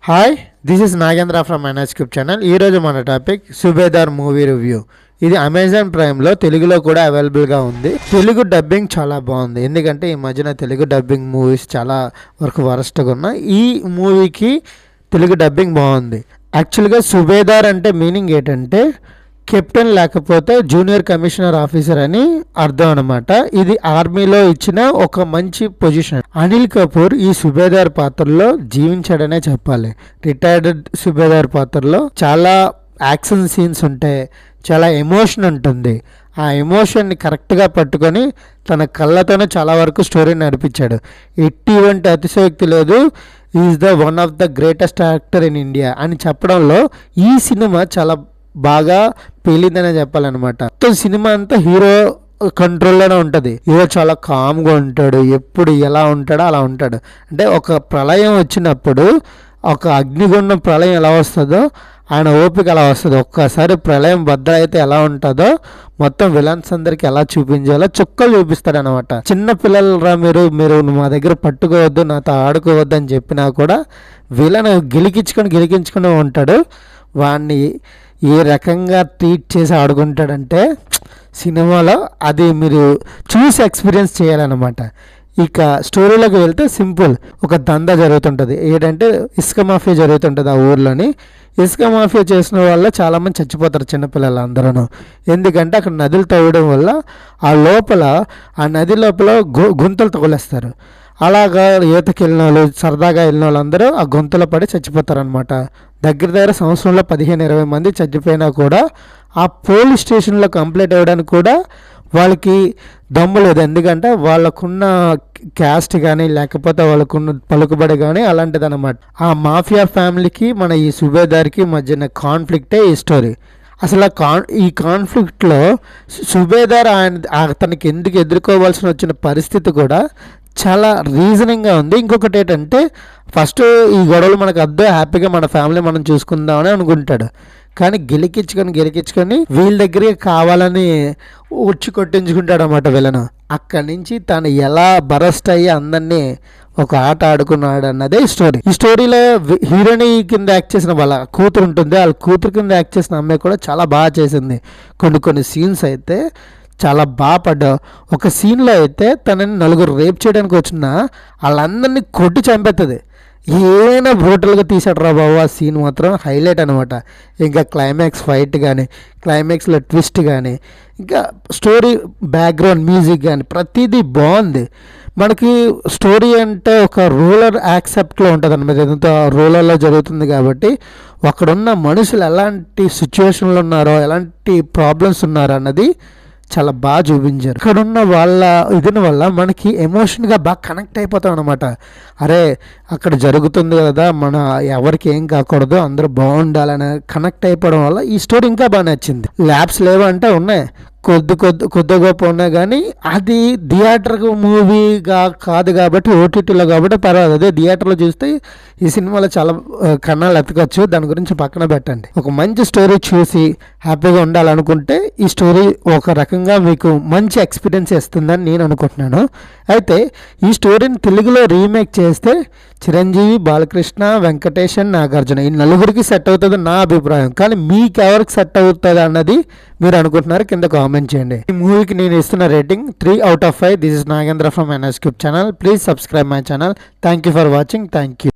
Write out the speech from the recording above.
Hi, this is Nagendra from NS cube channel. ఈరోజు మన topic Subedaar movie review. ఇది అమెజాన్ ప్రైమ్లో తెలుగులో కూడా అవైలబుల్గా ఉంది. తెలుగు డబ్బింగ్ చాలా బాగుంది, ఎందుకంటే ఈ మధ్యన తెలుగు డబ్బింగ్ మూవీస్ చాలా వరకు వరస్ట్గా ఉన్నాయి. ఈ మూవీకి తెలుగు డబ్బింగ్ బాగుంది. యాక్చువల్గా సుబేదార్ అంటే మీనింగ్ ఏంటంటే కెప్టెన్ లేకపోతే జూనియర్ కమిషనర్ ఆఫీసర్ అని అర్థం అనమాట. ఇది ఆర్మీలో ఇచ్చిన ఒక మంచి పొజిషన్. అనిల్ కపూర్ ఈ సుబేదార్ పాత్రలో జీవించాడనే చెప్పాలి. రిటైర్డ్ సుబేదార్ పాత్రలో చాలా యాక్షన్ సీన్స్ ఉంటాయి, చాలా ఎమోషన్ ఉంటుంది. ఆ ఎమోషన్ని కరెక్ట్గా పట్టుకొని తన కళ్ళతోనే చాలా వరకు స్టోరీని నడిపించాడు. ఎటువంటి అతిశయోక్తి లేదు. Is the one of the greatest actor in India అని చెప్పడంలో ఈ సినిమా చాలా బాగా పేలిందనే చెప్పాలన్నమాట. మొత్తం సినిమా అంతా హీరో కంట్రోల్లోనే ఉంటుంది. హీరో చాలా కామ్గా ఉంటాడు, ఎప్పుడు ఎలా ఉంటాడో అలా ఉంటాడు. అంటే ఒక ప్రళయం వచ్చినప్పుడు, ఒక అగ్నిగుండం ప్రళయం ఎలా వస్తుందో ఆయన ఓపిక అలా వస్తుంది. ఒక్కసారి ప్రళయం బద్ద అయితే ఎలా ఉంటుందో మొత్తం విలన్స్ అందరికి ఎలా చూపించాలో చుక్కలు చూపిస్తాడు అనమాట. చిన్న పిల్లలరా మీరు మా దగ్గర పట్టుకోవద్దు, నాతో ఆడుకోవద్దు అని చెప్పినా కూడా విలన్ గిలికించుకొని ఉంటాడు. వాడిని ఏ రకంగా ట్రీట్ చేసి ఆడుకుంటాడంటే సినిమాలో అది మీరు చూసి ఎక్స్పీరియన్స్ చేయాలన్నమాట. ఇక స్టోరీలోకి వెళ్తే సింపుల్, ఒక దందా జరుగుతుంటుంది. ఏంటంటే ఇసుక మాఫియా జరుగుతుంటుంది ఆ ఊర్లోని. ఇసుక మాఫియా చేసిన వల్ల చాలామంది చచ్చిపోతారు, చిన్నపిల్లలు అందరూ. ఎందుకంటే అక్కడ నదులు తవ్వడం వల్ల ఆ నది లోపల గుంతలు తగులేస్తారు. అలాగా ఈతకి వెళ్ళిన వాళ్ళు, సరదాగా వెళ్ళిన వాళ్ళందరూ ఆ గొంతులో పడి చచ్చిపోతారనమాట. దగ్గర సంవత్సరంలో 15-20 మంది చచ్చిపోయినా కూడా ఆ పోలీస్ స్టేషన్లో కంప్లైంట్ ఇవ్వడానికి కూడా వాళ్ళకి దమ్ము లేదు. ఎందుకంటే వాళ్ళకున్న క్యాస్ట్ కానీ లేకపోతే వాళ్ళకున్న పలుకుబడి కానీ అలాంటిది అనమాట. ఆ మాఫియా ఫ్యామిలీకి మన ఈ సుబేదార్కి మధ్యన కాన్ఫ్లిక్టే ఈ స్టోరీ. అసలు ఈ కాన్ఫ్లిక్ట్లో సుబేదార్ అతనికి ఎందుకు ఎదుర్కోవాల్సిన వచ్చిన పరిస్థితి కూడా చాలా రీజనింగ్గా ఉంది. ఇంకొకటి ఏంటంటే ఫస్ట్ ఈ గొడవలు మనకు అర్థం, హ్యాపీగా మన ఫ్యామిలీ మనం చూసుకుందామని అనుకుంటాడు. కానీ గెలికించుకొని వీళ్ళ దగ్గరికి కావాలని కొట్టించుకుంటాడు అన్నమాట విలను. అక్కడి నుంచి తను ఎలా బరస్ట్ అయ్యి అందరినీ ఒక ఆట ఆడుకున్నాడు అన్నదే ఈ స్టోరీ. ఈ స్టోరీలో హీరోయిన్ కింద యాక్ట్ చేసిన వాళ్ళ కూతురు ఉంటుంది, వాళ్ళ కూతురు కింద యాక్ట్ చేసిన అమ్మాయి కూడా చాలా బాగా చేసింది. కొన్ని సీన్స్ అయితే చాలా బాగా పడ్డావు. ఒక సీన్లో అయితే తనని 9 రేప్ చేయడానికి వచ్చిన వాళ్ళందరినీ కొట్టి చంపేస్తుంది. ఏమైనా బ్రూటల్గా తీసాడు రా బాబు. ఆ సీన్ మాత్రం హైలైట్ అనమాట. ఇంకా క్లైమాక్స్ ఫైట్ కానీ, క్లైమాక్స్లో ట్విస్ట్ కానీ, ఇంకా స్టోరీ బ్యాక్గ్రౌండ్ మ్యూజిక్ కానీ ప్రతిదీ బాగుంది. మనకి స్టోరీ అంటే ఒక రూరల్ యాక్సెప్ట్లో ఉంటుంది అనమాట. ఏదంతా రూరల్లో జరుగుతుంది కాబట్టి అక్కడున్న మనుషులు ఎలాంటి సిచ్యువేషన్లో ఉన్నారో, ఎలాంటి ప్రాబ్లమ్స్ ఉన్నారో అన్నది చాలా బాగా చూపించారు. ఇక్కడ ఉన్న వాళ్ళ ఇదిని వల్ల మనకి ఎమోషన్గా బాగా కనెక్ట్ అయిపోతాం అనమాట. అరే అక్కడ జరుగుతుంది కదా, మన ఎవరికి ఏం కాకూడదు, అందరూ బాగుండాలని కనెక్ట్ అయిపోవడం వల్ల ఈ స్టోరీ ఇంకా బాగా నచ్చింది. ల్యాబ్స్ లేవంటే ఉన్నాయి, కొద్ది గొప్ప ఉన్నాయి, కానీ అది థియేటర్ మూవీగా కాదు కాబట్టి ఓటీటీలో కాబట్టి పర్వాలేదు. అదే థియేటర్లో చూస్తే ఈ సినిమాలో చాలా కన్నాలు ఎత్తకొచ్చు. దాని గురించి పక్కన పెట్టండి. ఒక మంచి స్టోరీ చూసి హ్యాపీగా ఉండాలనుకుంటే ఈ స్టోరీ ఒక రకంగా మీకు మంచి ఎక్స్పీరియన్స్ ఇస్తుందని నేను అనుకుంటున్నాను. అయితే ఈ స్టోరీని తెలుగులో రీమేక్ చేస్తే చిరంజీవి, బాలకృష్ణ, వెంకటేష్, నాగార్జున ఈ నలుగురికి సెట్ అవుతుంది నా అభిప్రాయం. కానీ మీకు ఎవరికి సెట్ అవుతుంది అన్నది మీరు అనుకుంటున్నారు, కింద కామెంట్ చేయండి. ఈ మూవీకి నేను ఇస్తున్న rating 3/5. This is Nagendra from NS cube channel. Please subscribe my channel. Thank you for watching. Thank you.